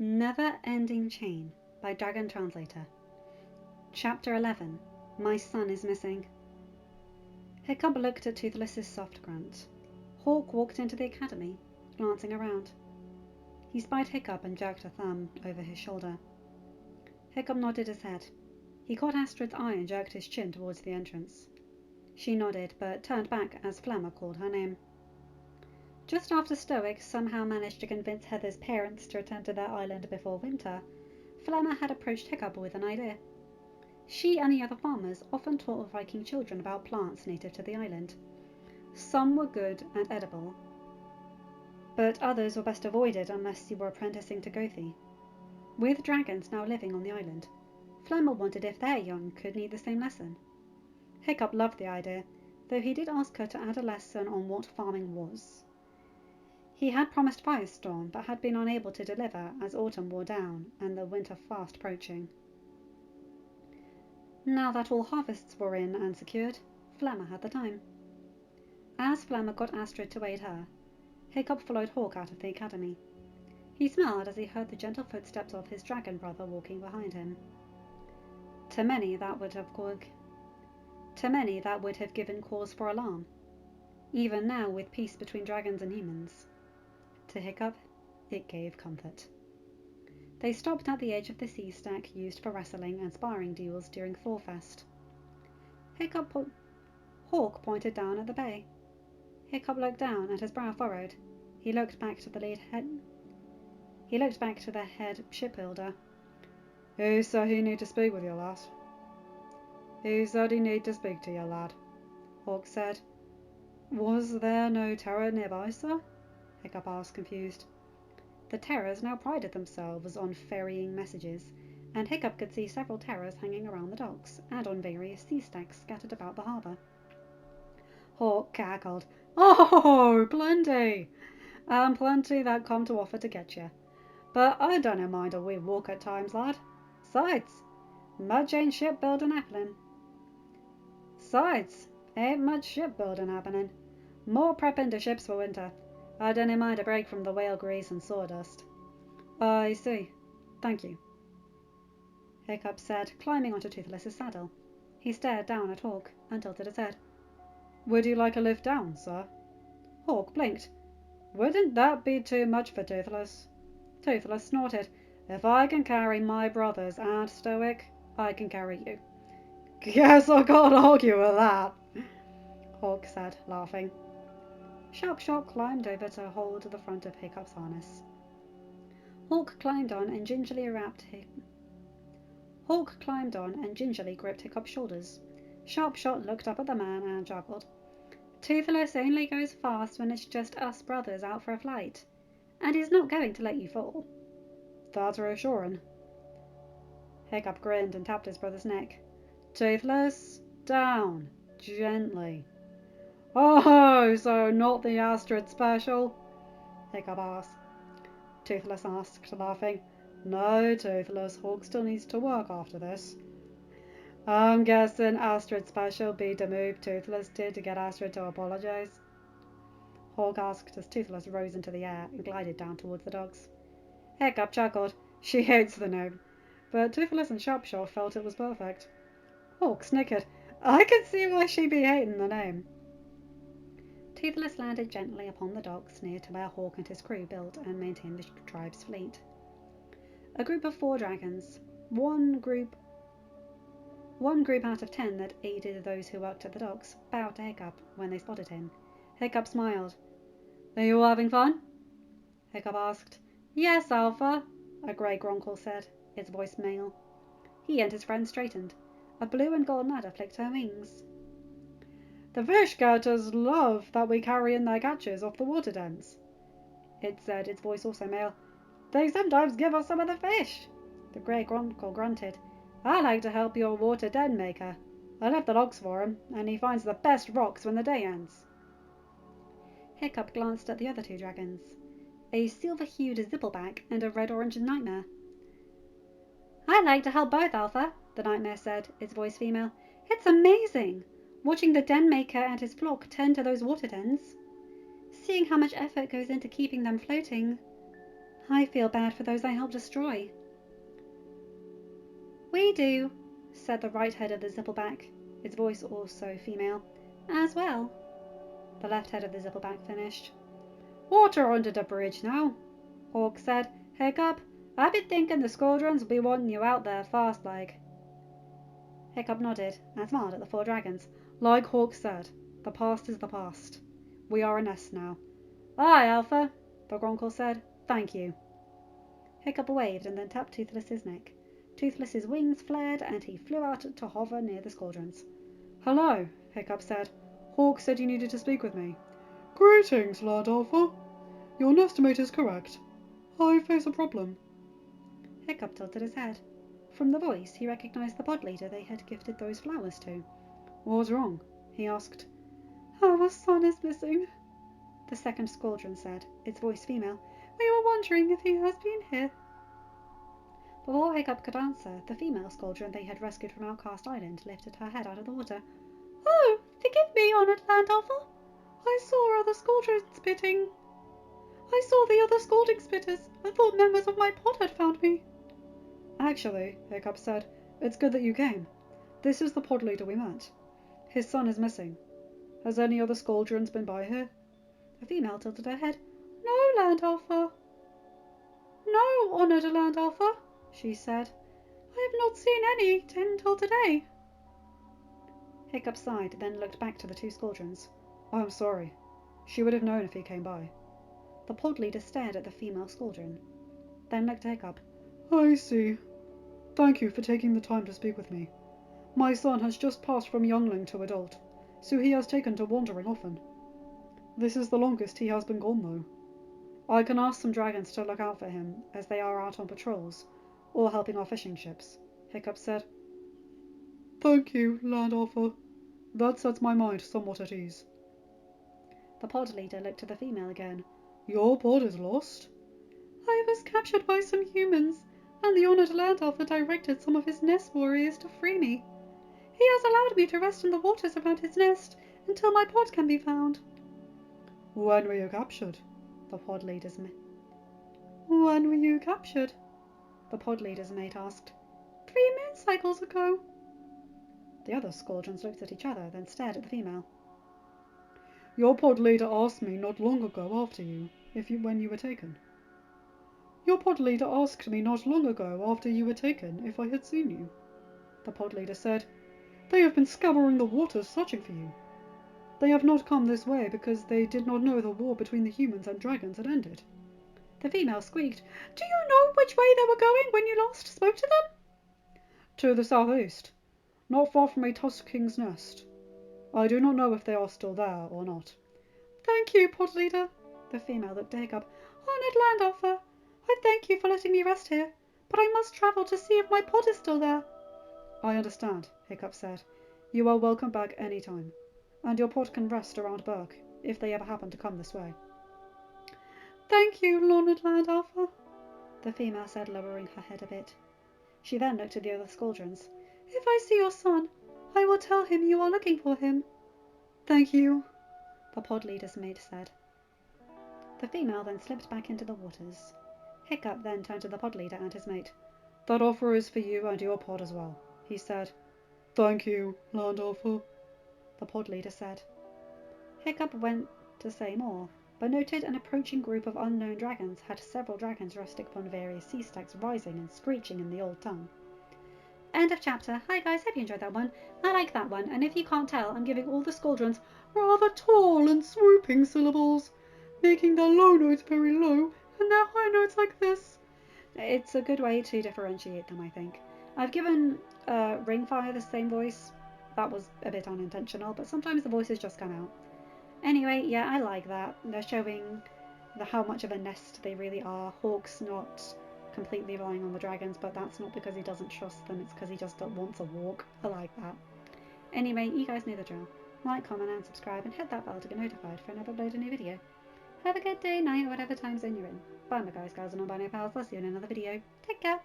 Never-Ending Chain by Dragon Translator. Chapter 11. My son is missing. Hiccup looked at Toothless's soft grunt. Hawk walked into the academy, glancing around. He spied Hiccup and jerked a thumb over his shoulder. Hiccup nodded his head. He caught Astrid's eye and jerked his chin towards the entrance. She nodded, but turned back as Flemmer called her name. Just after Stoic somehow managed to convince Heather's parents to return to their island before winter, Flemmer had approached Hiccup with an idea. She and the other farmers often taught Viking children about plants native to the island. Some were good and edible, but others were best avoided unless you were apprenticing to Gothi. With dragons now living on the island, Flemmer wondered if their young could need the same lesson. Hiccup loved the idea, though he did ask her to add a lesson on what farming was. He had promised Firestorm, but had been unable to deliver as autumn wore down and the winter fast approaching. Now that all harvests were in and secured, Flemmer had the time. As Flemmer got Astrid to aid her, Hiccup followed Hawk out of the academy. He smiled as he heard the gentle footsteps of his dragon brother walking behind him. To many that would have given cause for alarm, even now with peace between dragons and humans. To Hiccup, it gave comfort. They stopped at the edge of the sea stack used for wrestling and sparring duels during Thorfest. Hawk pointed down at the bay. Hiccup looked down, and his brow furrowed. He looked back to the head shipbuilder. "Who said he need to speak with you, lass?" "Who said he need to speak to you, lad?" Hawk said. "Was there no terror nearby, sir?" Hiccup asked, confused. The terrors now prided themselves on ferrying messages, and Hiccup could see several terrors hanging around the docks and on various sea stacks scattered about the harbour. Hawk cackled. "Oh, plenty! And plenty that come to offer to get you. But I dunno mind a wee walk at times, lad. Sides, much ain't shipbuilding happening. More prepping the ships for winter. I dunno mind a break from the whale grease and sawdust." "I see. Thank you," Hiccup said, climbing onto Toothless's saddle. He stared down at Hawk and tilted his head. "Would you like a lift down, sir?" Hawk blinked. "Wouldn't that be too much for Toothless?" Toothless snorted. "If I can carry my brothers and Stoic, I can carry you." "Guess I can't argue with that," Hawk said, laughing. Sharpshot climbed over to hold the front of Hiccup's harness. Hawk climbed on and gingerly gripped Hiccup's shoulders. Sharpshot looked up at the man and chuckled. "Toothless only goes fast when it's just us brothers out for a flight, and he's not going to let you fall." "That's reassuring." Hiccup grinned and tapped his brother's neck. "Toothless, down, gently." "Oh, so not the Astrid special?" Hiccup asked. Toothless asked, laughing. "No, Toothless, Hawk still needs to work after this." "I'm guessing Astrid special be the move Toothless did to get Astrid to apologize?" Hawk asked as Toothless rose into the air and glided down towards the dogs. Hiccup chuckled. She hates the name, but Toothless and Sharpshot felt it was perfect. Hawk snickered. "I can see why she be hating the name." Toothless landed gently upon the docks near to where Hawk and his crew built and maintained the tribe's fleet. A group of 4 dragons, one group out of 10 that aided those who worked at the docks, bowed to Hiccup when they spotted him. Hiccup smiled. "Are you having fun?" Hiccup asked. "Yes, Alpha," a grey Gronkle said, its voice male. He and his friend straightened. A blue and gold ladder flicked her wings. "The fish catchers love that we carry in their catches off the water dens," it said, its voice also male. "They sometimes give us some of the fish." The grey Gronkle grunted. "I like to help your water den maker. I lift the logs for him, and he finds the best rocks when the day ends." Hiccup glanced at the other 2 dragons, a silver-hued Zippleback and a red-orange Nightmare. "I like to help both, Alpha," the Nightmare said, its voice female. "It's amazing, watching the den maker and his flock tend to those water dens. Seeing how much effort goes into keeping them floating. I feel bad for those I helped destroy. We do, said the right head of the Zippleback, its voice also female, as well. The left head of the Zippleback finished. Water under the bridge now, Hawk said. Hiccup, I've been thinking the squadrons will be wanting you out there fast like. Hiccup nodded and smiled at the 4 dragons. Like Hawk said, the past is the past. We are a nest now. Aye, Alpha, the Gronkle said. Thank you. Hiccup waved and then tapped Toothless's neck. Toothless's wings flared and he flew out to hover near the squadrons. Hello, Hiccup said. Hawk said you needed to speak with me. Greetings, Lad Alpha. Your nestimate is correct. I face a problem. Hiccup tilted his head. From the voice, he recognized the pod leader they had gifted those flowers to. What's wrong? He asked. Our son is missing, the 2nd squadron said, its voice female. We were wondering if he has been here. Before Hiccup could answer, the female squadron they had rescued from Outcast Island lifted her head out of the water. Oh, forgive me, Honoured Land Alpha. I saw other squadrons spitting. I saw the other scalding spitters. I thought members of my pod had found me. Actually, Hiccup said, it's good that you came. This is the pod leader we met. His son is missing. Has any other squadrons been by here? The female tilted her head. No, Land Alpha. No, Honoured Land Alpha, she said. I have not seen any until today. Hiccup sighed, then looked back to the 2 squadrons. I'm sorry. She would have known if he came by. The pod leader stared at the female squadron, then looked at Hiccup. I see. Thank you for taking the time to speak with me. My son has just passed from youngling to adult, so he has taken to wandering often. This is the longest he has been gone, though. I can ask some dragons to look out for him, as they are out on patrols, or helping our fishing ships, Hiccup said. Thank you, Land Alpha. That sets my mind somewhat at ease. The pod leader looked at the female again. Your pod is lost? I was captured by some humans, and the Honoured Land Alpha directed some of his nest warriors to free me. He has allowed me to rest in the waters around his nest until my pod can be found. When were you captured? The pod leader's mate. When were you captured? The pod leader's mate asked. 3 moon cycles ago. The other squadrons looked at each other, then stared at the female. Your pod leader asked me not long ago after you, when you were taken. Your pod leader asked me not long ago after you were taken if I had seen you. The pod leader said, They have been scouring the waters searching for you. They have not come this way because they did not know the war between the humans and dragons had ended. The female squeaked, Do you know which way they were going when you last spoke to them? To the southeast, not far from a Tusk King's nest. I do not know if they are still there or not. Thank you, pod leader. The female looked at Hiccup. Honoured Land Alpha, I thank you for letting me rest here, but I must travel to see if my pod is still there. I understand, Hiccup said. You are welcome back any time, and your pod can rest around Burke, if they ever happen to come this way. Thank you, Honoured Land Alpha, the female said, lowering her head a bit. She then looked at the other squadrons. If I see your son, I will tell him you are looking for him. Thank you, the pod leader's mate said. The female then slipped back into the waters. Hiccup then turned to the pod leader and his mate. That offer is for you and your pod as well, he said. Thank you, Land Alpha, the pod leader said. Hiccup went to say more, but noted an approaching group of unknown dragons had several dragons resting upon various sea stacks rising and screeching in the old tongue. End of chapter. Hi guys, hope you enjoyed that one. I like that one, and if you can't tell, I'm giving all the squadrons rather tall and swooping syllables, making their low notes very low and their high notes like this. It's a good way to differentiate them, I think. I've given Ringfire the same voice. That was a bit unintentional, but sometimes the voices just come out. Anyway, yeah, I like that. They're showing how much of a nest they really are. Hawk's not completely relying on the dragons, but that's not because he doesn't trust them, it's because he just wants a walk. I like that. Anyway, you guys know the drill. Like, comment and subscribe, and hit that bell to get notified for another upload a new video. Have a good day, night, or whatever time zone you're in. Bye my guys, gals and non-binary pals. I'll see you in another video. Take care.